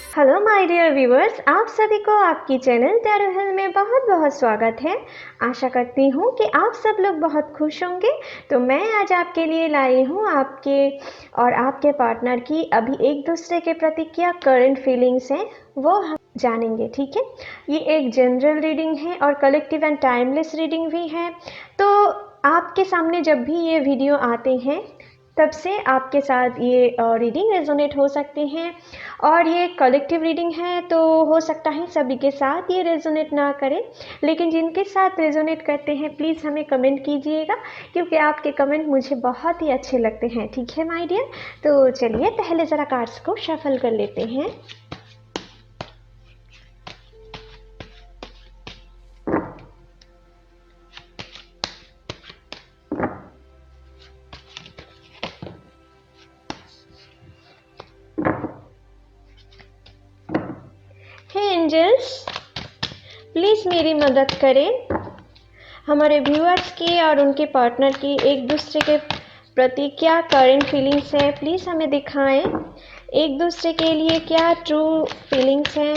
Hello my dear viewers, आप सभी को आपकी चैनल टैरो हिल में बहुत बहुत स्वागत है। आशा करती हूँ कि आप सब लोग बहुत खुश होंगे। तो मैं आज आपके लिए लाई हूँ आपके और आपके पार्टनर की अभी एक दूसरे के प्रति क्या करंट फीलिंग्स हैं वो हम जानेंगे। ठीक है, ये एक जनरल रीडिंग है और कलेक्टिव एंड टाइमलेस रीडिंग भी है। तो आपके सामने जब भी ये वीडियो आते हैं तब से आपके साथ ये रीडिंग रेजोनेट हो सकते हैं, और ये कलेक्टिव रीडिंग है तो हो सकता है सभी के साथ ये रेजोनेट ना करे, लेकिन जिनके साथ रेजोनेट करते हैं प्लीज़ हमें कमेंट कीजिएगा, क्योंकि आपके कमेंट मुझे बहुत ही अच्छे लगते हैं। ठीक है माय डियर, तो चलिए पहले ज़रा कार्ड्स को शफल कर लेते हैं। हे एंजल्स, प्लीज़ मेरी मदद करें। हमारे व्यूअर्स की और उनके पार्टनर की एक दूसरे के प्रति क्या करंट फीलिंग्स है, प्लीज़ हमें दिखाएं। एक दूसरे के लिए क्या ट्रू फीलिंग्स हैं,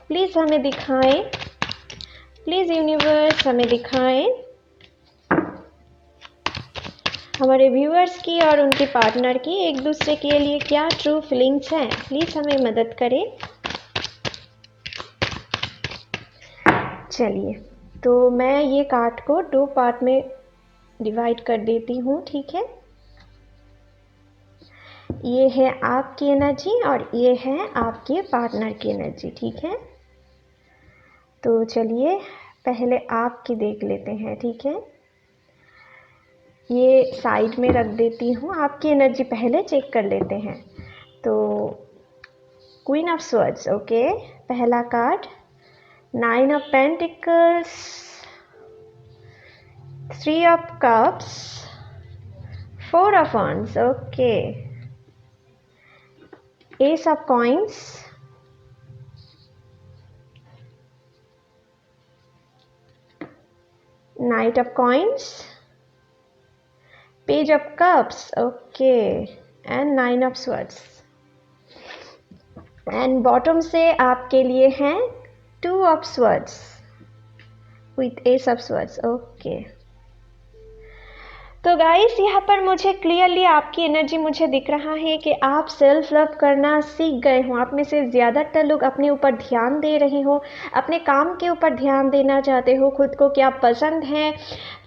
प्लीज़ हमें दिखाएं। प्लीज़ यूनिवर्स हमें दिखाएं। हमारे व्यूअर्स की और उनके पार्टनर की एक दूसरे के लिए क्या ट्रू फीलिंग्स हैं, प्लीज़ हमें मदद करें। चलिए, तो मैं ये कार्ड को 2 पार्ट में डिवाइड कर देती हूँ। ठीक है, ये है आपकी एनर्जी और ये है आपके पार्टनर की एनर्जी। ठीक है, तो चलिए पहले आपकी देख लेते हैं। ठीक है, ये साइड में रख देती हूँ, आपकी एनर्जी पहले चेक कर लेते हैं। तो क्वीन ऑफ स्वर्ड्स, ओके, पहला card 9 of pentacles, 3 of cups, 4 of wands, okay, S of coins, night of coins, page of cups, okay, and 9 of swords. And bottom से आपके लिए हैं 2 of swords with S of swords, okay. तो guys, यहाँ पर मुझे clearly आपकी energy मुझे दिख रहा है कि आप सेल्फ लव करना सीख गए हो। आप में से ज़्यादातर लोग अपने ऊपर ध्यान दे रहे हो, अपने काम के ऊपर ध्यान देना चाहते हो, खुद को क्या पसंद है,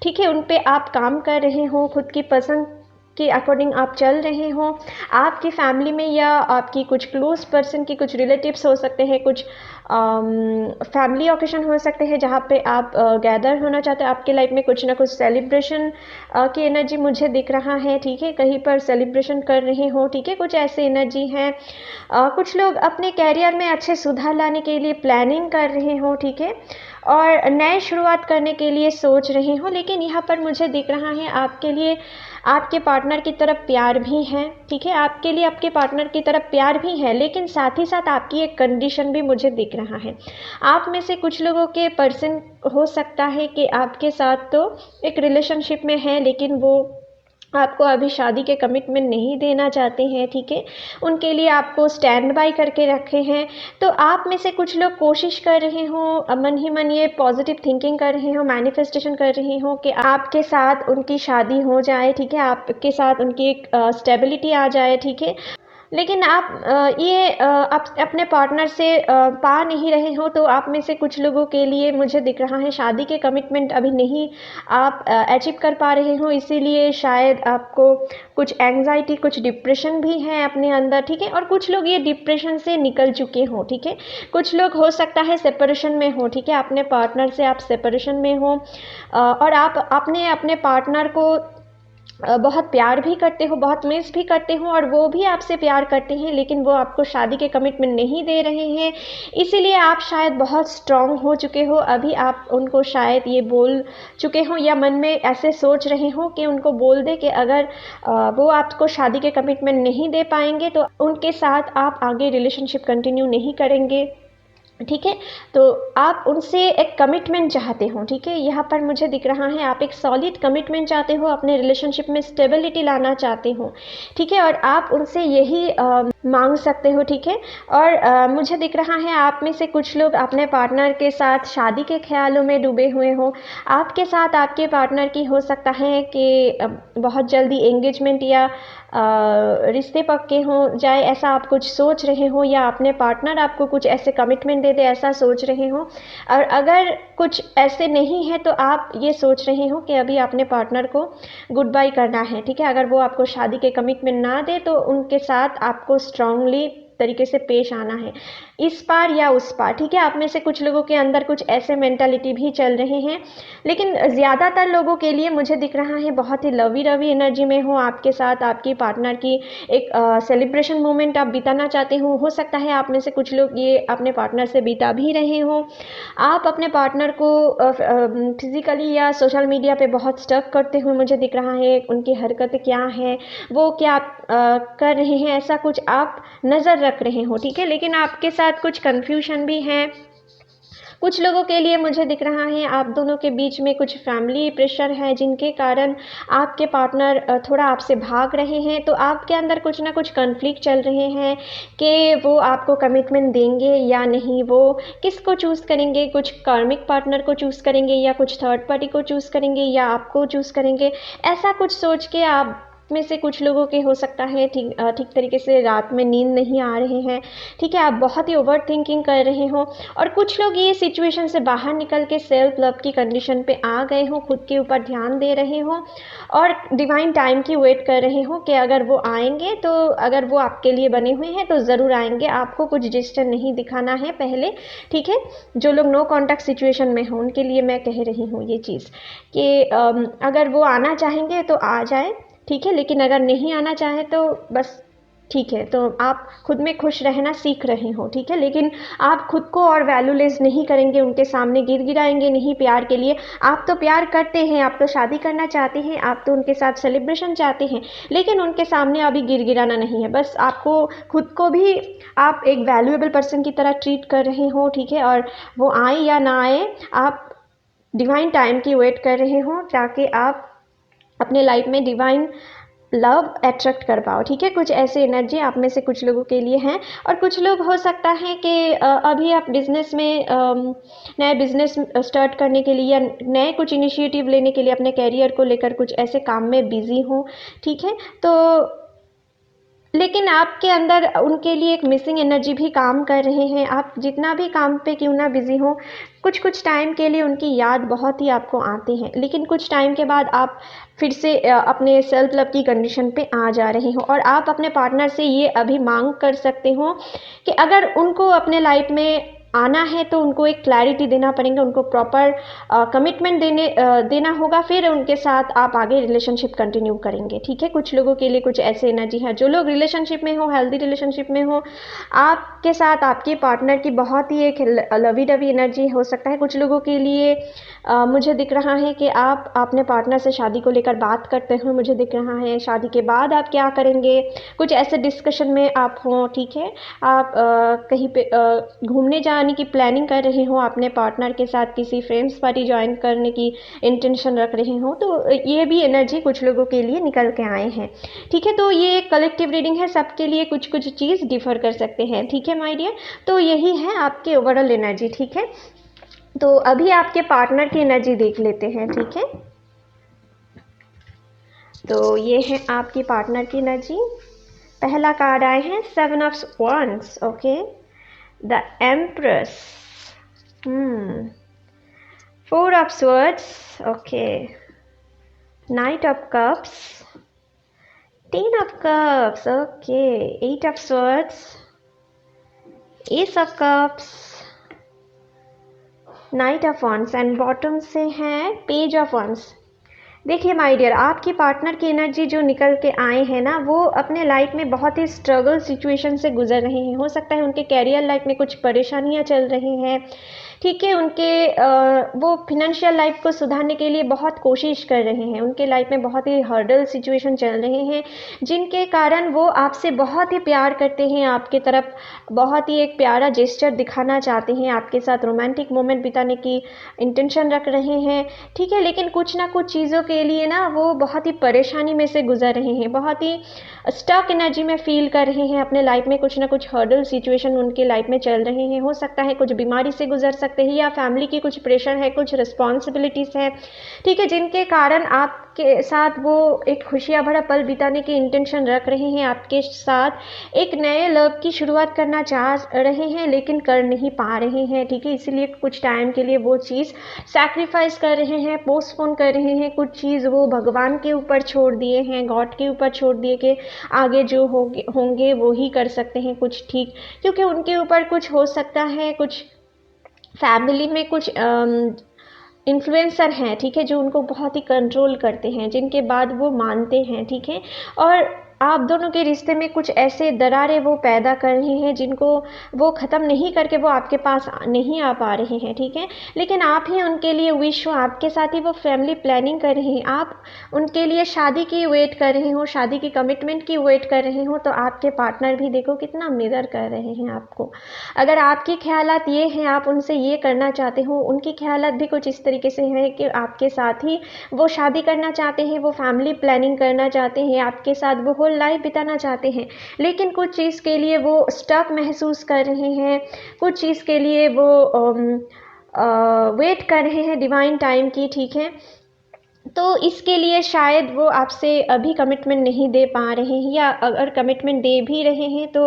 ठीक है, उन पे आप काम कर रहे हो, खुद की पसंद के अकॉर्डिंग आप चल रहे हो। आपकी फैमिली में या आपकी कुछ क्लोज पर्सन की कुछ रिलेटिव्स हो सकते हैं, कुछ फैमिली ओकेशन हो सकते हैं जहाँ पे आप गैदर होना चाहते हैं। आपके लाइफ में कुछ ना कुछ सेलिब्रेशन की एनर्जी मुझे दिख रहा है। ठीक है, कहीं पर सेलिब्रेशन कर रहे हो। ठीक है, कुछ ऐसी एनर्जी है। कुछ लोग अपने कैरियर में अच्छे सुधार लाने के लिए प्लानिंग कर रहे हो। ठीक है, और नए शुरुआत करने के लिए सोच रहे हो। लेकिन यहाँ पर मुझे दिख रहा है आपके लिए आपके पार्टनर की तरफ प्यार भी है। ठीक है, आपके लिए आपके पार्टनर की तरफ प्यार भी है, लेकिन साथ ही साथ आपकी एक कंडीशन भी मुझे दिख रहा है। आप में से कुछ लोगों के पर्सन हो सकता है कि आपके साथ तो एक रिलेशनशिप में है, लेकिन वो आपको अभी शादी के कमिटमेंट नहीं देना चाहते हैं। ठीक है, उनके लिए आपको स्टैंड बाय करके रखे हैं। तो आप में से कुछ लोग कोशिश कर रहे हो, मन ही मन ये पॉजिटिव थिंकिंग कर रहे हो, मैनिफेस्टेशन कर रहे हो कि आपके साथ उनकी शादी हो जाए। ठीक है, आपके साथ उनकी एक स्टेबिलिटी आ जाए। ठीक है, लेकिन आप ये अपने पार्टनर से पा नहीं रहे हो। तो आप में से कुछ लोगों के लिए मुझे दिख रहा है शादी के कमिटमेंट अभी नहीं आप अचीव कर पा रहे हो, इसीलिए शायद आपको कुछ एंग्जाइटी, कुछ डिप्रेशन भी है अपने अंदर। ठीक है, और कुछ लोग ये डिप्रेशन से निकल चुके हो। ठीक है, कुछ लोग हो सकता है सेपरेशन में हो। ठीक है, अपने पार्टनर से आप सेपरेशन में हो, और आप अपने पार्टनर को बहुत प्यार भी करते हो, बहुत मिस भी करते हो, और वो भी आपसे प्यार करते हैं, लेकिन वो आपको शादी के कमिटमेंट नहीं दे रहे हैं। इसीलिए आप शायद बहुत स्ट्रांग हो चुके हो। अभी आप उनको शायद ये बोल चुके हो या मन में ऐसे सोच रहे हो कि उनको बोल दे कि अगर वो आपको शादी के कमिटमेंट नहीं दे पाएंगे तो उनके साथ आप आगे रिलेशनशिप कंटिन्यू नहीं करेंगे। ठीक है। तो आप उनसे एक कमिटमेंट चाहते हो, ठीक है, यहाँ पर मुझे दिख रहा है आप एक सॉलिड कमिटमेंट चाहते हो, अपने रिलेशनशिप में स्टेबिलिटी लाना चाहते हो, ठीक है, और आप उनसे यही मांग सकते हो, ठीक है। और मुझे दिख रहा है आप में से कुछ लोग अपने पार्टनर के साथ शादी के ख्यालों में डूबे हुए हो। आपके साथ आपके पार्टनर की हो सकता है कि बहुत जल्दी एंगेजमेंट या रिश्ते पक्के हो जाए, ऐसा आप कुछ सोच रहे हो, या अपने पार्टनर आपको कुछ ऐसे कमिटमेंट दे दे, ऐसा सोच रहे हो। और अगर कुछ ऐसे नहीं है तो आप ये सोच रहे हो कि अभी अपने पार्टनर को गुड बाय करना है, ठीक है। अगर वो आपको शादी के कमिटमेंट ना दे तो उनके साथ आपको स्ट्रांगली तरीके से पेश आना है, इस पार या उस पार, ठीक है। आप में से कुछ लोगों के अंदर कुछ ऐसे मेंटालिटी भी चल रहे हैं, लेकिन ज़्यादातर लोगों के लिए मुझे दिख रहा है बहुत ही लवी रवी एनर्जी में हो आपके साथ आपकी पार्टनर की एक सेलिब्रेशन मोमेंट आप बिताना चाहते हो सकता है आप में से कुछ लोग ये अपने पार्टनर से बिता भी रहे हो। आप अपने पार्टनर को फिज़िकली या सोशल मीडिया पे बहुत स्टक करते हुए मुझे दिख रहा है, उनकी हरकतें क्या हैं, वो क्या कर रहे हैं, ऐसा कुछ आप नज़र रख रहे हो, ठीक है। लेकिन आपके साथ कुछ कन्फ्यूजन भी है। कुछ लोगों के लिए मुझे दिख रहा है आप दोनों के बीच में कुछ फैमिली प्रेशर है, जिनके कारण आपके पार्टनर थोड़ा आपसे भाग रहे हैं। तो आपके अंदर कुछ ना कुछ कन्फ्लिक्ट चल रहे हैं कि वो आपको कमिटमेंट देंगे या नहीं, वो किसको चूज़ करेंगे, कुछ कार्मिक पार्टनर को चूज़ करेंगे या कुछ थर्ड पार्टी को चूज़ करेंगे या आपको चूज़ करेंगे, ऐसा कुछ सोच के आप में से कुछ लोगों के हो सकता है ठीक तरीके से रात में नींद नहीं आ रहे हैं, ठीक है। आप बहुत ही ओवर थिंकिंग कर रहे हो, और कुछ लोग ये सिचुएशन से बाहर निकल के सेल्फ लव की कंडीशन पे आ गए हो, खुद के ऊपर ध्यान दे रहे हो और डिवाइन टाइम की वेट कर रहे हो कि अगर वो आएंगे तो अगर वो आपके लिए बने हुए हैं तो ज़रूर आएंगे, आपको कुछ जेस्चर नहीं दिखाना है पहले, ठीक है। जो लोग नो कॉन्टैक्ट सिचुएशन में हो उनके लिए मैं कह रही हूँ ये चीज़ कि अगर वो आना चाहेंगे तो आ जाए, ठीक है, लेकिन अगर नहीं आना चाहे तो बस ठीक है। तो आप खुद में खुश रहना सीख रहे हो, ठीक है, लेकिन आप खुद को और वैल्यूलेस नहीं करेंगे, उनके सामने गिड़गिड़ाएंगे नहीं प्यार के लिए। आप तो प्यार करते हैं, आप तो शादी करना चाहते हैं, आप तो उनके साथ सेलिब्रेशन चाहते हैं, लेकिन उनके सामने अभी गिड़गिड़ाना नहीं है। बस आपको खुद को भी आप एक वैल्यूएबल पर्सन की तरह ट्रीट कर रहे हो, ठीक है, और वो आए या ना आए आप डिवाइन टाइम की वेट कर रहे हो ताकि आप अपने लाइफ में डिवाइन लव अट्रैक्ट कर पाओ, ठीक है। कुछ ऐसे एनर्जी आप में से कुछ लोगों के लिए हैं। और कुछ लोग हो सकता है कि अभी आप बिजनेस में नया बिजनेस स्टार्ट करने के लिए या नए कुछ इनिशिएटिव लेने के लिए अपने कैरियर को लेकर कुछ ऐसे काम में बिजी हो, ठीक है। तो लेकिन आपके अंदर उनके लिए एक मिसिंग एनर्जी भी काम कर रहे हैं। आप जितना भी काम पे क्यों ना बिजी हो, कुछ कुछ टाइम के लिए उनकी याद बहुत ही आपको आती है, लेकिन कुछ टाइम के बाद आप फिर से अपने सेल्फ लव की कंडीशन पे आ जा रहे हो। और आप अपने पार्टनर से ये अभी मांग कर सकते हो कि अगर उनको अपने लाइफ में आना है तो उनको एक क्लैरिटी देना पड़ेगा, उनको प्रॉपर कमिटमेंट देना होगा, फिर उनके साथ आप आगे रिलेशनशिप कंटिन्यू करेंगे, ठीक है। कुछ लोगों के लिए कुछ ऐसे एनर्जी है। जो लोग रिलेशनशिप में हो, हेल्दी रिलेशनशिप में हो, आपके साथ आपके पार्टनर की बहुत ही एक लवी डवी एनर्जी हो सकता है। कुछ लोगों के लिए मुझे दिख रहा है कि आप अपने पार्टनर से शादी को लेकर बात करते हो, मुझे दिख रहा है शादी के बाद आप क्या करेंगे, कुछ ऐसे डिस्कशन में आप हो, ठीक है। आप कहीं पे घूमने जाने की प्लानिंग कर रहे हो, अपने पार्टनर के साथ किसी फ्रेंड्स पार्टी ज्वाइन करने की इंटेंशन रख रहे हो, तो ये भी एनर्जी कुछ लोगों के लिए निकल के आए हैं, ठीक है। तो ये एक कलेक्टिव रीडिंग है, सबके लिए कुछ कुछ चीज़ डिफर कर सकते हैं, ठीक है माय डियर। तो यही है आपके ओवरऑल एनर्जी, ठीक है। तो अभी आपके पार्टनर की एनर्जी देख लेते हैं, ठीक है। तो ये है आपकी पार्टनर की एनर्जी। पहला कार्ड आए हैं 7 of wands, okay, the empress, 4 of swords, okay, night of cups, 10 of cups, okay, 8 of swords, ace of cups, night of wands and bottom से है पेज ऑफ wands। देखिए माय डियर, आपकी partner की energy जो निकल के आए हैं ना, वो अपने लाइफ में बहुत ही स्ट्रगल सिचुएशन से गुजर रहे हैं। हो सकता है उनके कैरियर लाइफ में कुछ परेशानियां चल रही हैं, ठीक है, वो फिनेंशियल लाइफ को सुधारने के लिए बहुत कोशिश कर रहे हैं, उनके लाइफ में बहुत ही हर्डल सिचुएशन चल रहे हैं, जिनके कारण वो आपसे बहुत ही प्यार करते हैं, आपके तरफ बहुत ही एक प्यारा जेस्चर दिखाना चाहते हैं, आपके साथ रोमांटिक मोमेंट बिताने की इंटेंशन रख रहे हैं, ठीक है। लेकिन कुछ ना कुछ चीज़ों के लिए ना वो बहुत ही परेशानी में से गुजर रहे हैं, बहुत ही स्टक एनर्जी में फील कर रहे हैं अपने लाइफ में, कुछ ना कुछ हर्डल सिचुएशन उनके लाइफ में चल रहे हैं। हो सकता है कुछ बीमारी से गुजर सकते हैं, या फैमिली की कुछ प्रेशर है, कुछ रिस्पॉन्सिबिलिटीज़ है, ठीक है, जिनके कारण आपके साथ वो एक खुशियाँ भरा पल बिताने की इंटेंशन रख रहे हैं, आपके साथ एक नए लव की शुरुआत करना चाह रहे हैं, लेकिन कर नहीं पा रहे हैं, ठीक है। इसीलिए कुछ टाइम के लिए वो चीज़ सैक्रिफाइस कर रहे हैं, पोस्टपोन कर रहे हैं, कुछ चीज़ वो भगवान के ऊपर छोड़ दिए हैं, गॉड के ऊपर छोड़ दिए कि आगे जो होंगे वो ही कर सकते हैं कुछ ठीक, क्योंकि उनके ऊपर कुछ हो सकता है, कुछ फैमिली में कुछ इन्फ्लुएंसर हैं, ठीक है, जो उनको बहुत ही कंट्रोल करते हैं, जिनके बाद वो मानते हैं, ठीक है। और आप दोनों के रिश्ते में कुछ ऐसे दरारें वो पैदा कर रहे हैं जिनको वो ख़त्म नहीं करके वो आपके पास नहीं आ पा रहे हैं, ठीक है। लेकिन आप ही उनके लिए विश हो, आपके साथ ही वो फैमिली प्लानिंग कर रहे हैं, आप उनके लिए शादी की वेट कर रहे हो, शादी की कमिटमेंट की वेट कर रहे हो, तो आपके पार्टनर भी देखो कितना मिरर कर रहे हैं आपको। अगर आपकी ख्यालात ये हैं, आप उनसे ये करना चाहते हो, उनकी ख्यालात भी कुछ इस तरीके से हैं कि आपके साथ ही वो शादी करना चाहते हैं, वो फैमिली प्लानिंग करना चाहते हैं, आपके साथ वो होल लाइफ बिताना चाहते हैं, लेकिन कुछ चीज़ के लिए वो स्टक महसूस कर रहे हैं, कुछ चीज़ के लिए वो वेट कर रहे हैं डिवाइन टाइम की, ठीक है। तो इसके लिए शायद वो आपसे अभी कमिटमेंट नहीं दे पा रहे हैं, या अगर कमिटमेंट दे भी रहे हैं तो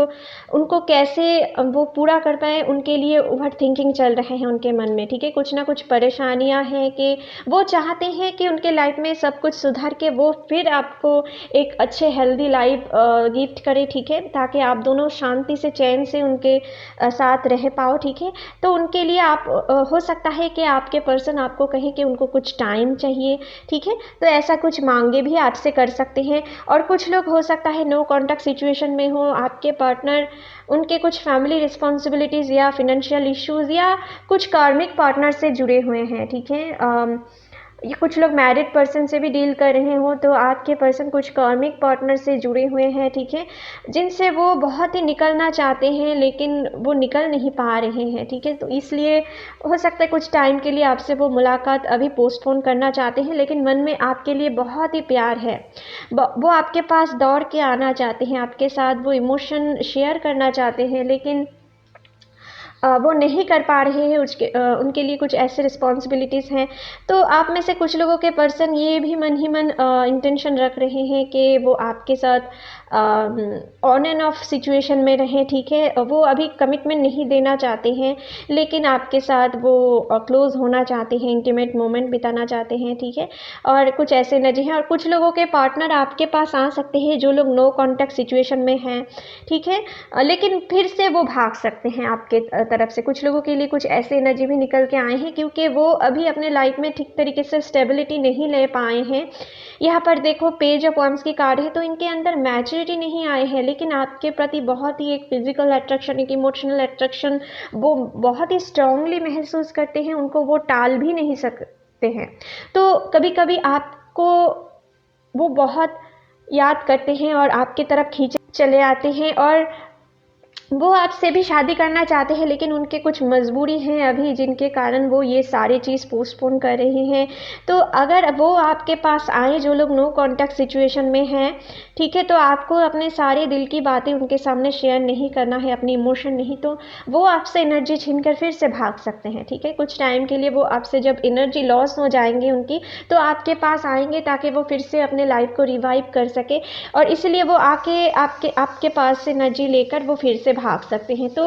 उनको कैसे वो पूरा कर पाएँ, उनके लिए ओवर थिंकिंग चल रहे हैं उनके मन में, ठीक है। कुछ ना कुछ परेशानियां हैं कि वो चाहते हैं कि उनके लाइफ में सब कुछ सुधार के वो फिर आपको एक अच्छे हेल्दी लाइफ गिफ्ट करे, ठीक है, ताकि आप दोनों शांति से चैन से उनके साथ रह पाओ, ठीक है। तो उनके लिए आप हो सकता है कि आपके पर्सन आपको कहे कि उनको कुछ टाइम चाहिए, ठीक है, तो ऐसा कुछ मांगे भी आपसे कर सकते हैं। और कुछ लोग हो सकता है नो कॉन्टैक्ट सिचुएशन में हो, आपके पार्टनर उनके कुछ फैमिली रिस्पॉन्सिबिलिटीज़ या फिनेंशियल इश्यूज़ या कुछ कार्मिक पार्टनर से जुड़े हुए हैं, ठीक है। ये कुछ लोग मैरिड पर्सन से भी डील कर रहे हो, तो आपके पर्सन कुछ कार्मिक पार्टनर से जुड़े हुए हैं, ठीक है, जिनसे वो बहुत ही निकलना चाहते हैं, लेकिन वो निकल नहीं पा रहे हैं, ठीक है। तो इसलिए हो सकता है कुछ टाइम के लिए आपसे वो मुलाकात अभी पोस्टपोन करना चाहते हैं, लेकिन मन में आपके लिए बहुत ही प्यार है, वो आपके पास दौड़ के आना चाहते हैं, आपके साथ वो इमोशन शेयर करना चाहते हैं, लेकिन वो नहीं कर पा रहे हैं, उनके लिए कुछ ऐसे रिस्पॉन्सिबिलिटीज़ हैं। तो आप में से कुछ लोगों के पर्सन ये भी मन ही मन इंटेंशन रख रहे हैं कि वो आपके साथ ऑन एंड ऑफ सिचुएशन में रहें, ठीक है। वो अभी कमिटमेंट नहीं देना चाहते हैं, लेकिन आपके साथ वो क्लोज़ होना चाहते हैं, इंटीमेट मोमेंट बिताना चाहते हैं, ठीक है। और कुछ ऐसे एनर्जी हैं, और कुछ लोगों के पार्टनर आपके पास आ सकते हैं जो लोग नो कॉन्टैक्ट सिचुएशन में हैं, ठीक है। लेकिन फिर से वो भाग सकते हैं आपके तरफ से। कुछ लोगों के लिए कुछ ऐसे एनर्जी भी निकल के आए हैं, क्योंकि वो अभी अपने लाइफ में ठीक तरीके से स्टेबिलिटी नहीं ले पाए हैं। यहाँ पर देखो पेज ऑफ वांड्स की कार्ड है, तो इनके अंदर मैच्योरिटी नहीं आए हैं, लेकिन आपके प्रति बहुत ही एक फिजिकल अट्रैक्शन, एक इमोशनल अट्रैक्शन वो बहुत ही स्ट्रांगली महसूस करते हैं, उनको वो टाल भी नहीं सकते हैं। तो कभी कभी आपको वो बहुत याद करते हैं और आपकी तरफ खींचे चले आते हैं, और वो आपसे भी शादी करना चाहते हैं, लेकिन उनके कुछ मजबूरी हैं अभी, जिनके कारण वो ये सारी चीज़ पोस्टपोन कर रहे हैं। तो अगर वो आपके पास आए जो लोग नो कॉन्टैक्ट सिचुएशन में हैं, ठीक है, तो आपको अपने सारे दिल की बातें उनके सामने शेयर नहीं करना है, अपनी इमोशन नहीं, तो वो आपसे एनर्जी छीन कर फिर से भाग सकते हैं, ठीक है। कुछ टाइम के लिए वो आपसे जब एनर्जी लॉस हो जाएंगे उनकी, तो आपके पास आएंगे ताकि वो फिर से अपने लाइफ को रिवाइव कर सके, और इसलिए वो आके आपके पास से एनर्जी लेकर वो फिर से भाग सकते हैं। तो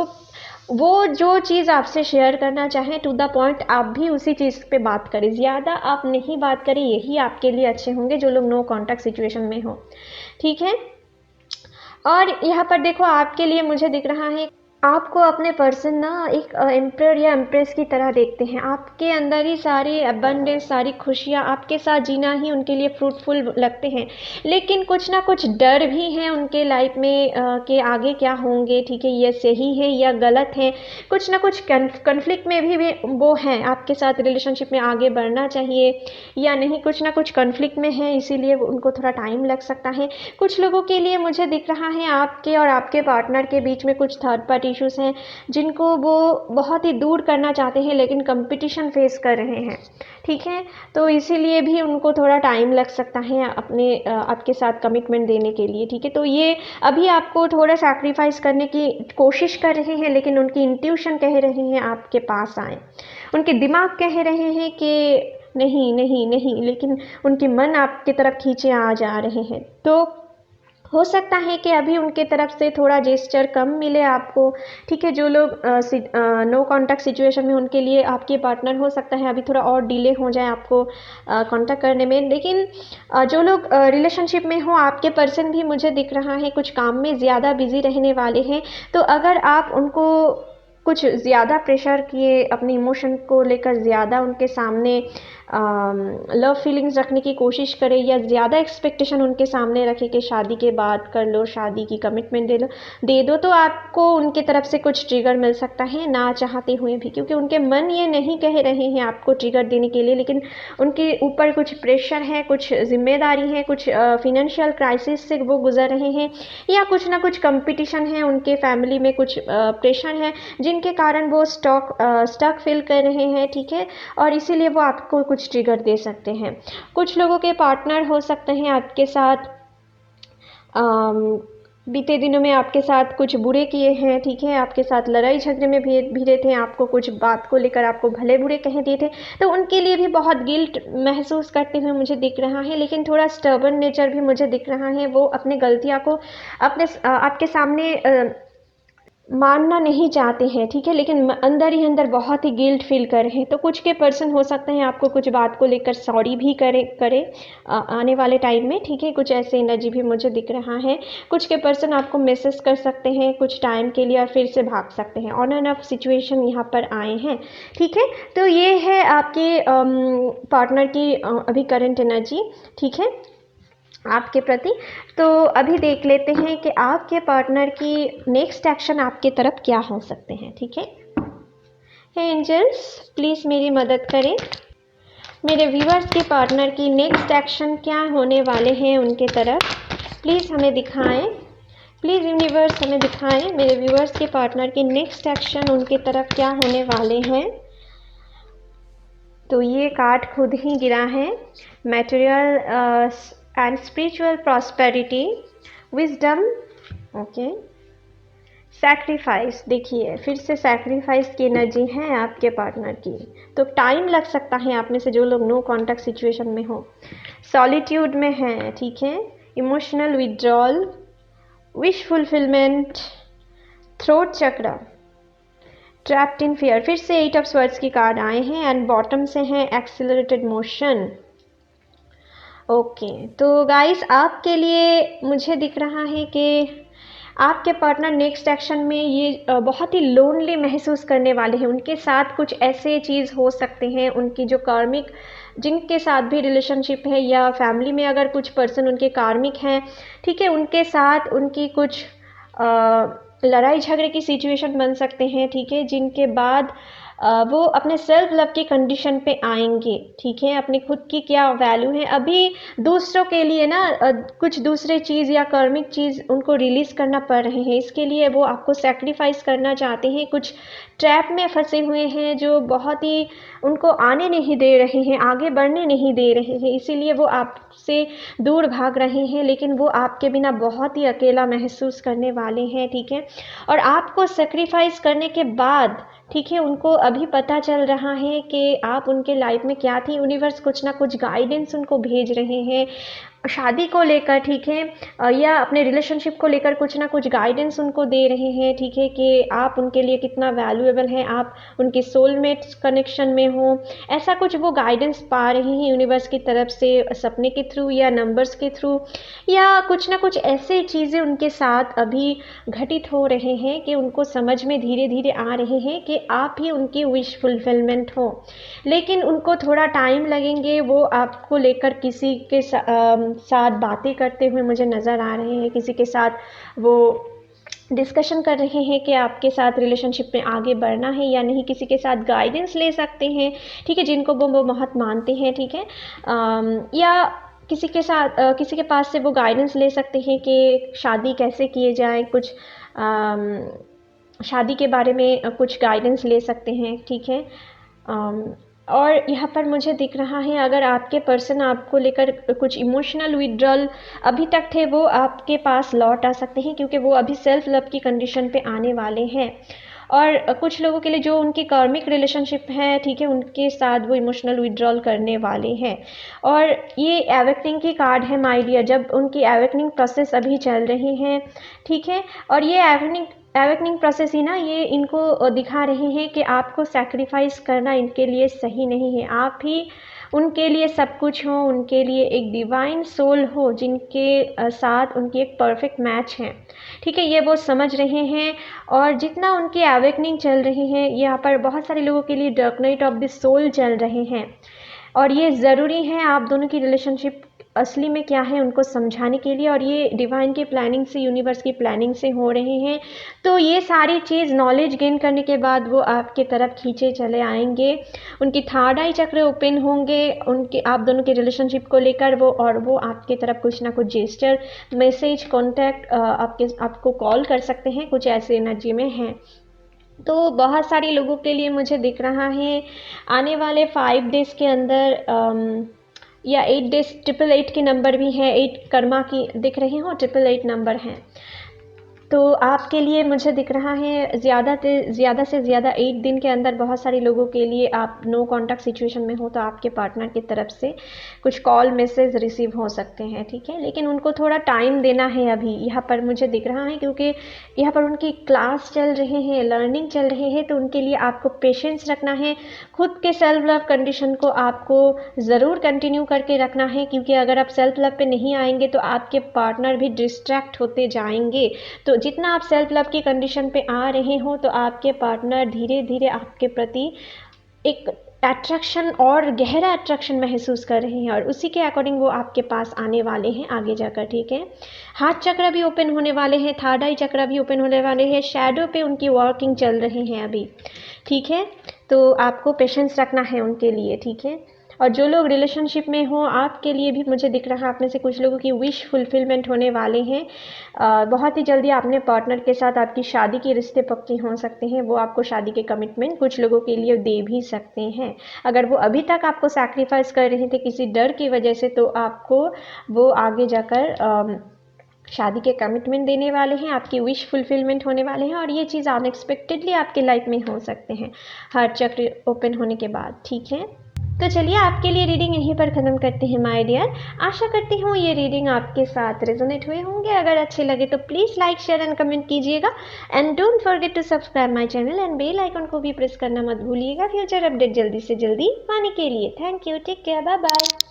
वो जो चीज़ आपसे शेयर करना चाहें टू द पॉइंट, आप भी उसी चीज़ पे बात करें, ज़्यादा आप नहीं बात करें, यही आपके लिए अच्छे होंगे जो लोग नो कॉन्टैक्ट सिचुएशन में हो, ठीक है। और यहाँ पर देखो आपके लिए मुझे दिख रहा है आपको अपने पर्सन ना एक एम्पर या एम्प्रेस की तरह देखते हैं। आपके अंदर ही सारी अबंडेंस, सारी खुशियाँ, आपके साथ जीना ही उनके लिए फ्रूटफुल लगते हैं। लेकिन कुछ ना कुछ डर भी हैं उनके लाइफ में कि आगे क्या होंगे, ठीक है, ये सही है या गलत है। कुछ ना कुछ कन्फ्लिक्ट में भी वो हैं आपके साथ, रिलेशनशिप में आगे बढ़ना चाहिए या नहीं, कुछ ना कुछ कन्फ्लिक्ट में है, इसीलिए उनको थोड़ा टाइम लग सकता है। कुछ लोगों के लिए मुझे दिख रहा है आपके और आपके पार्टनर के बीच में कुछ थर्ड पार्टी इश्यूज़ हैं, जिनको वो बहुत ही दूर करना चाहते हैं, लेकिन कंपटीशन फेस कर रहे हैं, ठीक है। तो इसीलिए भी उनको थोड़ा टाइम लग सकता है अपने आपके साथ कमिटमेंट देने के लिए, ठीक है। तो ये अभी आपको थोड़ा सैक्रिफाइस करने की कोशिश कर रहे हैं, लेकिन उनकी इंट्यूशन कह रहे हैं आपके पास आएँ। उनके दिमाग कह रहे हैं कि नहीं नहीं नहीं, लेकिन उनके मन आपकी तरफ खींचे आ जा रहे हैं। तो हो सकता है कि अभी उनके तरफ से थोड़ा जेस्चर कम मिले आपको, ठीक है। जो लोग नो कॉन्टैक्ट सिचुएशन में, उनके लिए आपके पार्टनर हो सकता है अभी थोड़ा और डिले हो जाए आपको कॉन्टैक्ट करने में। लेकिन जो लोग रिलेशनशिप में हो, आपके पर्सन भी मुझे दिख रहा है कुछ काम में ज़्यादा बिजी रहने वाले हैं। तो अगर आप उनको कुछ ज़्यादा प्रेशर किए, अपने इमोशन को लेकर ज़्यादा उनके सामने लव फीलिंग्स रखने की कोशिश करें, या ज़्यादा एक्सपेक्टेशन उनके सामने रखें कि शादी के बाद कर लो, शादी की कमिटमेंट दे दो, तो आपको उनके तरफ से कुछ ट्रिगर मिल सकता है ना चाहते हुए भी, क्योंकि उनके मन ये नहीं कह रहे हैं आपको ट्रिगर देने के लिए, लेकिन उनके ऊपर कुछ प्रेशर है, कुछ जिम्मेदारी है, कुछ फिनेंशियल क्राइसिस से वो गुजर रहे हैं, या कुछ ना कुछ कंपटीशन है, उनके फैमिली में कुछ प्रेशर है, जिनके कारण वो स्टक फील कर रहे हैं, ठीक है। और इसीलिए वो आपको कुछ ट्रिगर दे सकते हैं। कुछ लोगों के पार्टनर हो सकते हैं आपके साथ बीते दिनों में आपके साथ कुछ बुरे किए हैं, ठीक है, आपके साथ लड़ाई झगड़े में भिड़े थे, आपको कुछ बात को लेकर आपको भले बुरे कह दिए थे, तो उनके लिए भी बहुत गिल्ट महसूस करते हुए मुझे दिख रहा है। लेकिन थोड़ा स्टर्बन नेचर भी मुझे दिख रहा है, वो अपने गलतियाँ को आपके सामने मानना नहीं चाहते हैं, ठीक है, लेकिन अंदर ही अंदर बहुत ही गिल्ट फील कर रहे हैं। तो कुछ के पर्सन हो सकते हैं आपको कुछ बात को लेकर सॉरी भी करे आने वाले टाइम में, ठीक है। कुछ ऐसे एनर्जी भी मुझे दिख रहा है। कुछ के पर्सन आपको मैसेज कर सकते हैं कुछ टाइम के लिए और फिर से भाग सकते हैं। ऑन एंड ऑफ सिचुएशन यहाँ पर आए हैं, ठीक है। तो ये है आपके पार्टनर की अभी करंट एनर्जी, ठीक है, आपके प्रति। तो अभी देख लेते हैं कि आपके पार्टनर की नेक्स्ट एक्शन आपके तरफ क्या हो सकते हैं, ठीक है। हे एंजल्स, प्लीज़ मेरी मदद करें। मेरे व्यूअर्स के पार्टनर की नेक्स्ट एक्शन क्या होने वाले हैं उनके तरफ, प्लीज़ हमें दिखाएं। प्लीज़ यूनिवर्स हमें दिखाएं मेरे व्यूअर्स के पार्टनर की नेक्स्ट एक्शन उनके तरफ क्या होने वाले हैं। तो ये कार्ड खुद ही गिरा है, material and spiritual prosperity, wisdom, okay, sacrifice. देखिए फिर से सैक्रिफाइस की एनर्जी है आपके पार्टनर की। तो टाइम लग सकता है आप में से जो लोग नो कॉन्टैक्ट सिचुएशन में हो, सॉलिट्यूड में हैं, ठीक है, emotional withdrawal, wish fulfilment, throat चक्र, ट्रैप्ड इन फियर। फिर से 8 ऑफ स्वर्ड्स की कार्ड आए हैं एंड बॉटम से हैं एक्सीलरेटेड मोशन। ओके, तो गाइस आपके लिए मुझे दिख रहा है कि आपके पार्टनर नेक्स्ट एक्शन में ये बहुत ही लोनली महसूस करने वाले हैं। उनके साथ कुछ ऐसे चीज़ हो सकते हैं, उनकी जो कार्मिक, जिनके साथ भी रिलेशनशिप है या फैमिली में अगर कुछ पर्सन उनके कार्मिक हैं, ठीक है, उनके साथ उनकी कुछ लड़ाई झगड़े की सिचुएशन बन सकते हैं, ठीक है, जिनके बाद वो अपने सेल्फ लव की कंडीशन पे आएंगे, ठीक है। अपनी खुद की क्या वैल्यू है, अभी दूसरों के लिए ना कुछ दूसरे चीज़ या कर्मिक चीज़ उनको रिलीज़ करना पड़ रहे हैं, इसके लिए वो आपको सेक्रीफाइस करना चाहते हैं। कुछ ट्रैप में फंसे हुए हैं जो बहुत ही उनको आने नहीं दे रहे हैं, आगे बढ़ने नहीं दे रहे हैं, इसीलिए वो आपसे दूर भाग रहे हैं। लेकिन वो आपके बिना बहुत ही अकेला महसूस करने वाले हैं, ठीक है। और आपको सेक्रीफाइस करने के बाद, ठीक है, उनको अभी पता चल रहा है कि आप उनके लाइफ में क्या थी। यूनिवर्स कुछ ना कुछ गाइडेंस उनको भेज रहे हैं, शादी को लेकर, ठीक है, या अपने रिलेशनशिप को लेकर कुछ ना कुछ गाइडेंस उनको दे रहे हैं, ठीक है, कि आप उनके लिए कितना वैल्यूएबल हैं, आप उनके सोलमेट्स कनेक्शन में हो, ऐसा कुछ वो गाइडेंस पा रहे हैं यूनिवर्स की तरफ से, सपने के थ्रू या नंबर्स के थ्रू, या कुछ ना कुछ ऐसे चीज़ें उनके साथ अभी घटित हो रहे हैं कि उनको समझ में धीरे धीरे आ रहे हैं कि आप ही उनकी विश फुलफिलमेंट हो। लेकिन उनको थोड़ा टाइम लगेंगे, वो आपको लेकर किसी के साथ बातें करते हुए मुझे नज़र आ रहे हैं, किसी के साथ वो डिस्कशन कर रहे हैं कि आपके साथ रिलेशनशिप में आगे बढ़ना है या नहीं, किसी के साथ गाइडेंस ले सकते हैं, ठीक है, जिनको वो बहुत मानते हैं, ठीक है, या किसी के साथ किसी के पास से वो गाइडेंस ले सकते हैं कि शादी कैसे किए जाए, कुछ शादी के बारे में कुछ गाइडेंस ले सकते हैं, ठीक है। और यहाँ पर मुझे दिख रहा है, अगर आपके पर्सन आपको लेकर कुछ इमोशनल विड्रॉल अभी तक थे, वो आपके पास लौट आ सकते हैं, क्योंकि वो अभी सेल्फ लव की कंडीशन पे आने वाले हैं। और कुछ लोगों के लिए जो उनकी कार्मिक रिलेशनशिप है, ठीक है, उनके साथ वो इमोशनल विड्रॉल करने वाले हैं। और ये एवेकनिंग की कार्ड है माय डियर, जब उनकी एवेकनिंग प्रोसेस अभी चल रही है, ठीक है। और ये एवेकनिंग प्रोसेस ही ना, ये इनको दिखा रहे हैं कि आपको सैक्रिफाइस करना इनके लिए सही नहीं है, आप ही उनके लिए सब कुछ हो, उनके लिए एक डिवाइन सोल हो, जिनके साथ उनकी एक परफेक्ट मैच है, ठीक है, ये वो समझ रहे हैं। और जितना उनकी एवेकनिंग चल रही है, यहाँ पर बहुत सारे लोगों के लिए dark night of the soul चल रहे हैं, और ये ज़रूरी है आप दोनों की रिलेशनशिप असली में क्या है उनको समझाने के लिए, और ये डिवाइन की प्लानिंग से, यूनिवर्स की प्लानिंग से हो रहे हैं। तो ये सारी चीज़ नॉलेज गेन करने के बाद वो आपके तरफ खींचे चले आएंगे, उनकी थर्ड आई चक्र ओपन होंगे उनके आप दोनों के रिलेशनशिप को लेकर, और वो आपकी तरफ कुछ ना कुछ जेस्चर, मैसेज, कॉन्टैक्ट आपको कॉल कर सकते हैं, कुछ ऐसे एनर्जी में हैं। तो बहुत सारे लोगों के लिए मुझे दिख रहा है आने वाले 5 डेज़ के अंदर, या 8 डेज, 888 के नंबर भी है, 8 कर्मा की दिख रहे हो, 888 नंबर हैं। तो आपके लिए मुझे दिख रहा है ज़्यादा से ज़्यादा 8 दिन के अंदर बहुत सारे लोगों के लिए आप नो कॉन्टैक्ट सिचुएशन में हो, तो आपके पार्टनर की तरफ से कुछ कॉल मैसेज रिसीव हो सकते हैं, ठीक है, लेकिन उनको थोड़ा टाइम देना है अभी, यहाँ पर मुझे दिख रहा है, क्योंकि यहाँ पर उनकी क्लास चल रहे हैं, लर्निंग चल रहे हैं, तो उनके लिए आपको पेशेंस रखना है, खुद के सेल्फ लव कंडीशन को आपको ज़रूर कंटिन्यू करके रखना है, क्योंकि अगर आप सेल्फ लव पे नहीं आएंगे तो आपके पार्टनर भी डिस्ट्रैक्ट होते जाएंगे। तो जितना आप सेल्फ लव की कंडीशन पे आ रहे हो, तो आपके पार्टनर धीरे धीरे आपके प्रति एक अट्रैक्शन और गहरा अट्रैक्शन महसूस कर रहे हैं, और उसी के अकॉर्डिंग वो आपके पास आने वाले हैं आगे जाकर, ठीक है। हार्ट चक्र भी ओपन होने वाले हैं, थर्ड आई चक्र भी ओपन होने वाले हैं, शैडो पे उनकी वर्किंग चल रही हैं अभी, ठीक है। तो आपको पेशेंस रखना है उनके लिए, ठीक है। और जो लोग रिलेशनशिप में हो, आपके लिए भी मुझे दिख रहा है आप में से कुछ लोगों की विश फुलफिलमेंट होने वाले हैं। बहुत ही जल्दी अपने पार्टनर के साथ आपकी शादी के रिश्ते पक्के हो सकते हैं, वो आपको शादी के कमिटमेंट कुछ लोगों के लिए दे भी सकते हैं। अगर वो अभी तक आपको सैक्रिफाइस कर रहे थे किसी डर की वजह से, तो आपको वो आगे जाकर शादी के कमिटमेंट देने वाले हैं, आपकी विश फुलफिलमेंट होने वाले हैं, और ये चीज़ अनएक्सपेक्टेडली आपके लाइफ में हो सकते हैं हार्ट चक्र ओपन होने के बाद, ठीक है। तो चलिए आपके लिए रीडिंग यहीं पर ख़त्म करते हैं माय डियर। आशा करती हूँ ये रीडिंग आपके साथ रेजोनेट हुए होंगे। अगर अच्छे लगे तो please like, share and comment कीजिएगा, and don't forget to subscribe my channel, and bell icon को भी प्रेस करना मत भूलिएगा फ्यूचर अपडेट जल्दी से जल्दी पाने के लिए। Thank you, take care, bye bye.